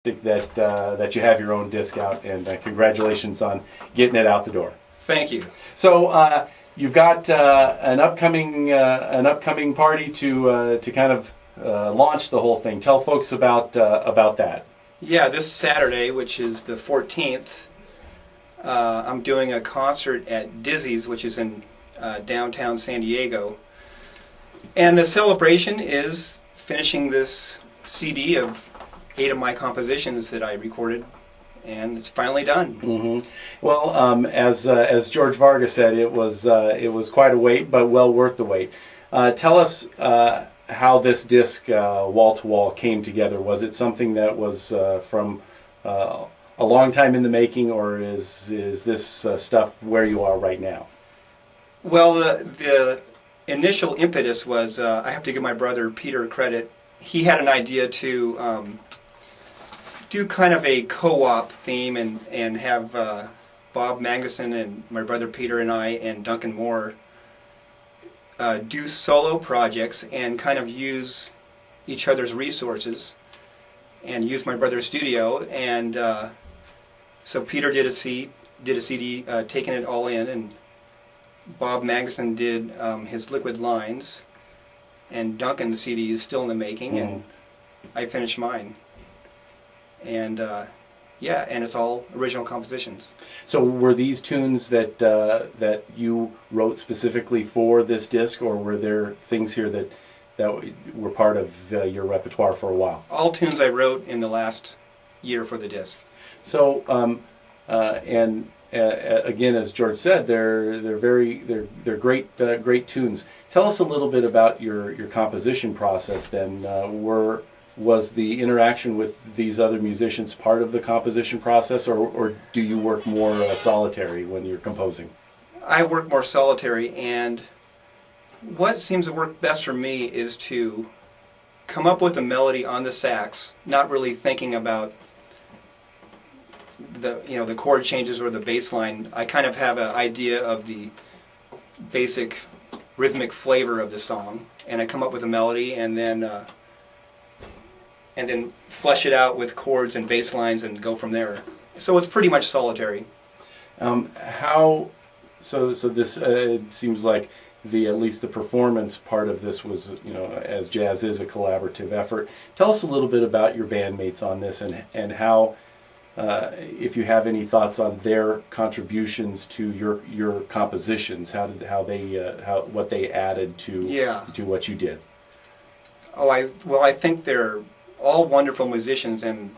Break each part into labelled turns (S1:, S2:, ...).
S1: that you have your own disc out, and congratulations on getting it out the door.
S2: Thank you.
S1: So you've got an upcoming party to kind of launch the whole thing. Tell folks about that.
S2: Yeah, this Saturday, which is the 14th, I'm doing a concert at Dizzy's, which is in downtown San Diego, and the celebration is finishing this CD of 8 of my compositions that I recorded, and it's finally done.
S1: Mm-hmm. Well, as George Vargas said, it was quite a wait, but well worth the wait. Tell us how this disc, Wall to Wall, came together. Was it something that was from a long time in the making, or is this stuff where you are right now?
S2: Well, the initial impetus was, I have to give my brother Peter credit. He had an idea to do kind of a co-op theme and have Bob Magnuson and my brother Peter and I and Duncan Moore do solo projects and kind of use each other's resources and use my brother's studio. And so Peter did a CD, taking it all in, and Bob Magnuson did his Liquid Lines, and Duncan, the CD is still in the making, and I finished mine. And yeah, and it's all original compositions.
S1: So were these tunes that you wrote specifically for this disc, or were there things here that were part of your repertoire for a while?
S2: All tunes I wrote in the last year for the disc.
S1: So again, as George said, they're great tunes. Tell us a little bit about your composition process. Then, was the interaction with these other musicians part of the composition process, or do you work more solitary when you're composing?
S2: I work more solitary, and what seems to work best for me is to come up with a melody on the sax, not really thinking about the chord changes or the bass line. I kind of have an idea of the basic rhythmic flavor of the song, and I come up with a melody, and then flesh it out with chords and bass lines and go from there. So it's pretty much solitary.
S1: So this it seems like at least the performance part of this was, as jazz is a collaborative effort. Tell us a little bit about your bandmates on this, and how, if you have any thoughts on their contributions to your compositions, what they added to what you did.
S2: I think they're all wonderful musicians, and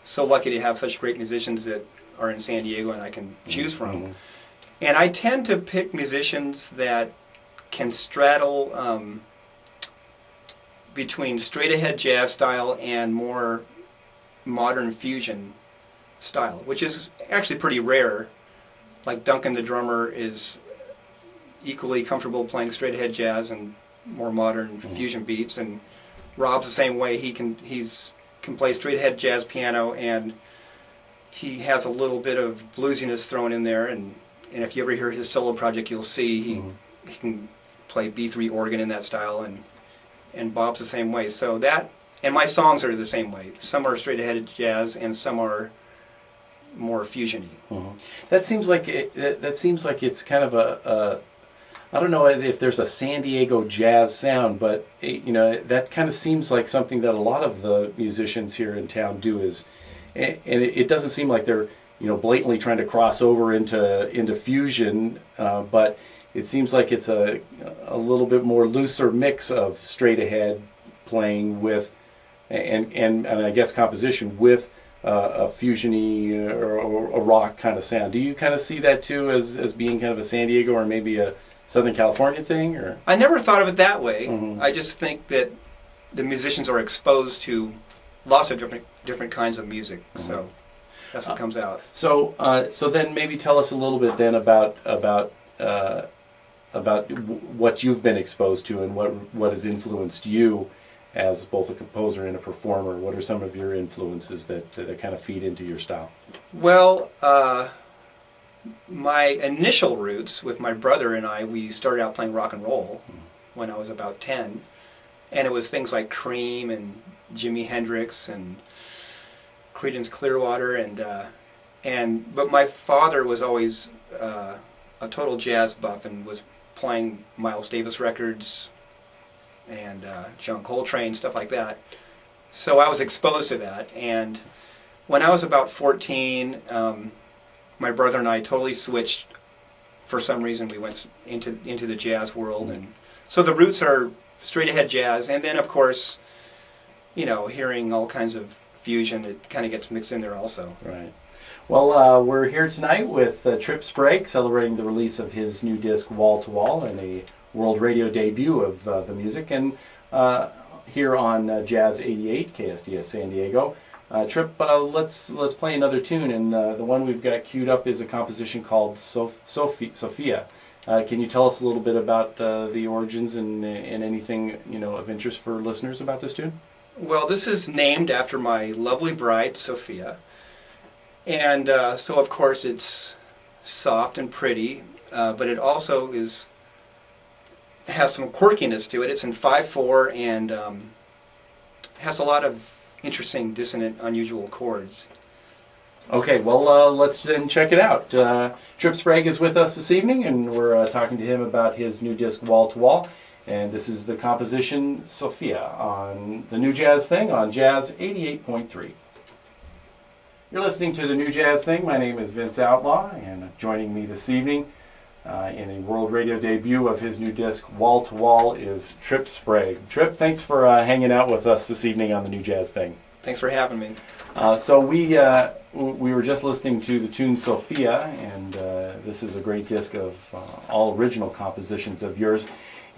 S2: so lucky to have such great musicians that are in San Diego and I can choose from. Mm-hmm. And I tend to pick musicians that can straddle between straight-ahead jazz style and more modern fusion style, which is actually pretty rare. Like Duncan, the drummer, is equally comfortable playing straight-ahead jazz and more modern fusion beats, and Rob's the same way. He can play straight-ahead jazz piano, and he has a little bit of bluesiness thrown in there, and if you ever hear his solo project, you'll see he can play B3 organ in that style, and Bob's the same way. So that, and my songs are the same way. Some are straight-ahead jazz, and some are more fusiony.
S1: Mm-hmm. That seems like it's kind of I don't know if there's a San Diego jazz sound, but that kind of seems like something that a lot of the musicians here in town do. And it doesn't seem like they're blatantly trying to cross over into fusion, but it seems like it's a little bit more looser mix of straight ahead playing with and I guess composition with a fusiony or a rock kind of sound. Do you kind of see that too as being kind of a San Diego or maybe a Southern California thing? Or
S2: I never thought of it that way.
S1: Mm-hmm.
S2: I just think that the musicians are exposed to lots of different kinds of music, so that's what comes out.
S1: So then maybe tell us a little bit then about what you've been exposed to and what has influenced you as both a composer and a performer. What are some of your influences that kind of feed into your style?
S2: Well, my initial roots with my brother and I, we started out playing rock and roll when I was about 10, and it was things like Cream and Jimi Hendrix and Creedence Clearwater, but my father was always a total jazz buff and was playing Miles Davis records and John Coltrane, stuff like that. So I was exposed to that, and when I was about 14, my brother and I totally switched. For some reason, we went into the jazz world, and so the roots are straight ahead jazz, and then of course, hearing all kinds of fusion, it kind of gets mixed in there also.
S1: Right. Well, we're here tonight with Tripp Sprague, celebrating the release of his new disc, Wall to Wall, and a world radio debut of the music, and here on Jazz 88, KSDS San Diego. Tripp, let's play another tune, and the one we've got queued up is a composition called Sophia. Can you tell us a little bit about the origins and anything of interest for listeners about this tune?
S2: Well, this is named after my lovely bride, Sophia. And so, of course, it's soft and pretty, but it also has some quirkiness to it. It's in 5/4 and has a lot of interesting, dissonant, unusual chords.
S1: Okay, well, let's then check it out. Tripp Sprague is with us this evening, and we're talking to him about his new disc, Wall to Wall. And this is the composition Sophia on the New Jazz Thing on Jazz 88.3. You're listening to the New Jazz Thing. My name is Vince Outlaw, and joining me this evening in a world radio debut of his new disc, Wall to Wall, is Tripp Sprague. Tripp, thanks for hanging out with us this evening on the New Jazz Thing.
S2: Thanks for having me.
S1: So we were just listening to the tune Sophia, and this is a great disc of all original compositions of yours.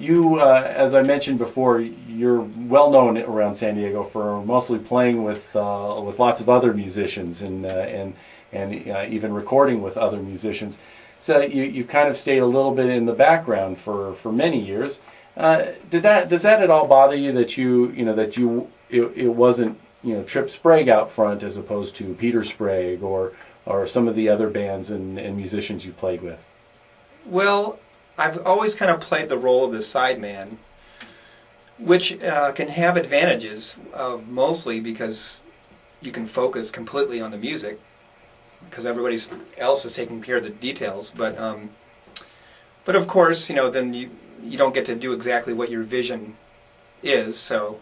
S1: You, as I mentioned before, you're well known around San Diego for mostly playing with lots of other musicians and even recording with other musicians. So you've kind of stayed a little bit in the background for many years. Does that at all bother you that it wasn't Tripp Sprague out front as opposed to Peter Sprague or some of the other bands and musicians you played with?
S2: Well, I've always kind of played the role of the sideman, which can have advantages, mostly because you can focus completely on the music, because everybody else is taking care of the details. But of course, then you don't get to do exactly what your vision is. So,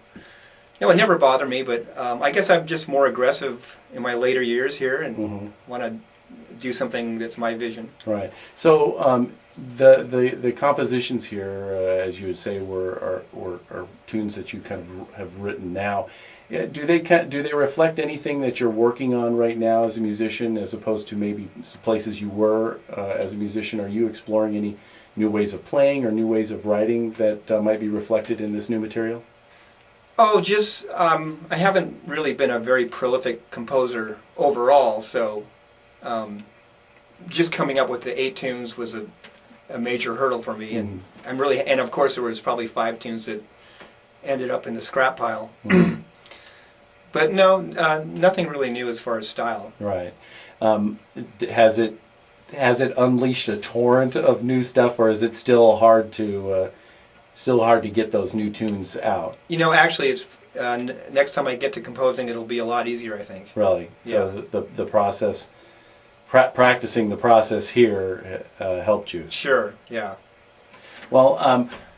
S2: it never bothered me. But I guess I'm just more aggressive in my later years here, and want to do something that's my vision.
S1: Right. So. The compositions here, as you would say, are tunes that you kind of have written now. Do they reflect anything that you're working on right now as a musician, as opposed to maybe places you were as a musician? Are you exploring any new ways of playing or new ways of writing that might be reflected in this new material?
S2: Oh, just I haven't really been a very prolific composer overall, so just coming up with the 8 tunes was a major hurdle for me, and and of course there was probably 5 tunes that ended up in the scrap pile. But no, nothing really new as far as style.
S1: Right. Has it unleashed a torrent of new stuff, or is it still hard to get those new tunes out?
S2: Actually, it's next time I get to composing, it'll be a lot easier, I think.
S1: Really?
S2: Yeah.
S1: So the process. Practicing the process here helped you.
S2: Sure. Yeah.
S1: Well,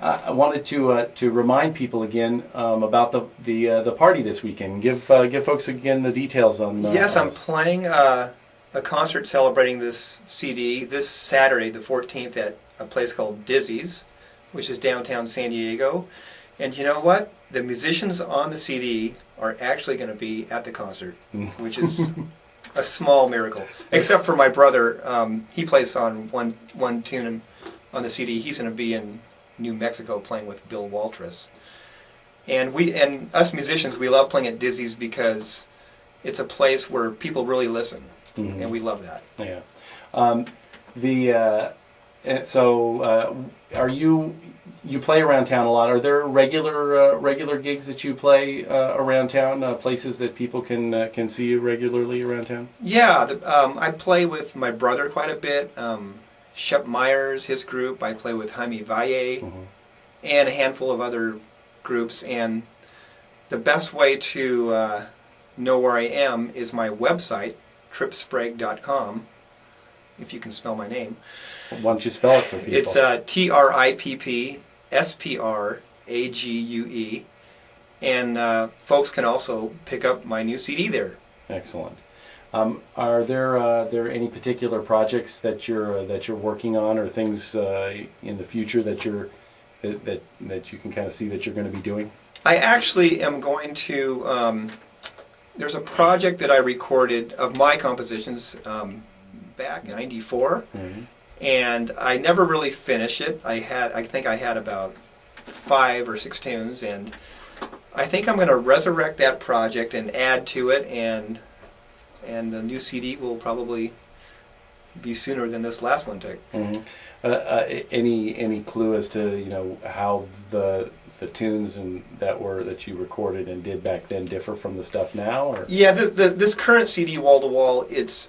S1: I wanted to remind people again about the party this weekend. Give folks again the details on.
S2: Yes, I'm playing a concert celebrating this CD this Saturday, the 14th, at a place called Dizzy's, which is downtown San Diego. And you know what? The musicians on the CD are actually going to be at the concert, which is a small miracle. Except for my brother, he plays on one tune on the CD. He's going to be in New Mexico playing with Bill Waltress. And us musicians, we love playing at Dizzy's because it's a place where people really listen, and we love that.
S1: Yeah. Are you play around town a lot? Are there regular gigs that you play around town? Places that people can see you regularly around town? Yeah,
S2: I play with my brother quite a bit. Shep Myers, his group. I play with Jaime Valle, and a handful of other groups. And the best way to know where I am is my website, trippsprague.com, if you can spell my name.
S1: Why don't you spell it for people?
S2: It's TRIPPSPRAGUE, and folks can also pick up my new CD there.
S1: Excellent. Are there any particular projects that you're working on, or things in the future that that you can kind of see that you're going to be doing?
S2: I actually am going to. There's a project that I recorded of my compositions back in '94, and I never really finished it. I think I had about 5 or 6 tunes, and I think I'm going to resurrect that project and add to it, and the new CD will probably be sooner than this last one took.
S1: Any clue as to how the tunes that you recorded and did back then differ from the stuff now? Or?
S2: Yeah, this current CD, Wall to Wall, it's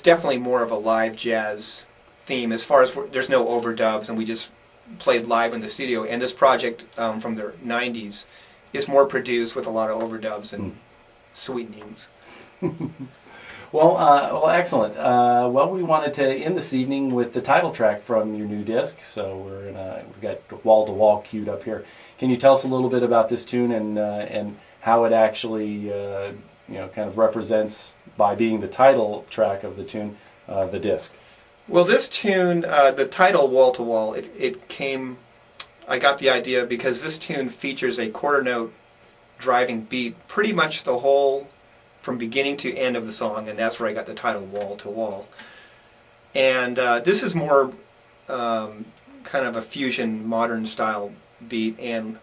S2: definitely more of a live jazz theme. As far as there's no overdubs, and we just played live in the studio. And this project from the '90s is more produced with a lot of overdubs and sweetenings.
S1: Well, excellent. We wanted to end this evening with the title track from your new disc. So we've got Wall to Wall queued up here. Can you tell us a little bit about this tune and how it actually kind of represents, by being the title track of the tune, the disc?
S2: Well, this tune, the title Wall to Wall, I got the idea because this tune features a quarter note driving beat pretty much the whole, from beginning to end of the song, and that's where I got the title Wall to Wall. And this is more kind of a fusion, modern style beat, and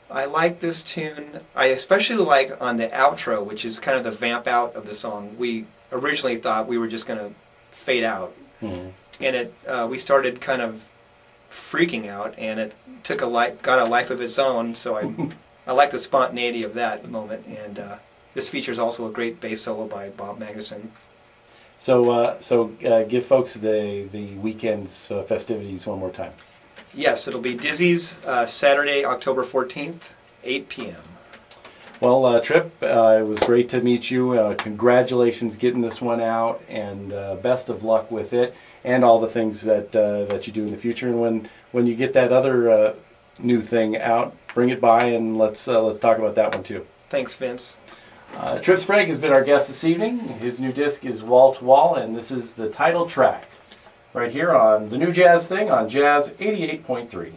S2: I like this tune. I especially like on the outro, which is kind of the vamp out of the song. We originally thought we were just going to fade out, and we started kind of freaking out, and it got a life of its own. So I like the spontaneity of that moment, and this features also a great bass solo by Bob Magnuson.
S1: So give folks the weekend's festivities one more time.
S2: Yes, it'll be Dizzy's Saturday, October 14th, 8 p.m.
S1: Well, Tripp, it was great to meet you. Congratulations getting this one out, and best of luck with it and all the things that you do in the future. And when you get that other new thing out, bring it by and let's talk about that one too.
S2: Thanks, Vince.
S1: Tripp Sprague has been our guest this evening. His new disc is Wall to Wall, and this is the title track right here on the New Jazz Thing on Jazz 88.3.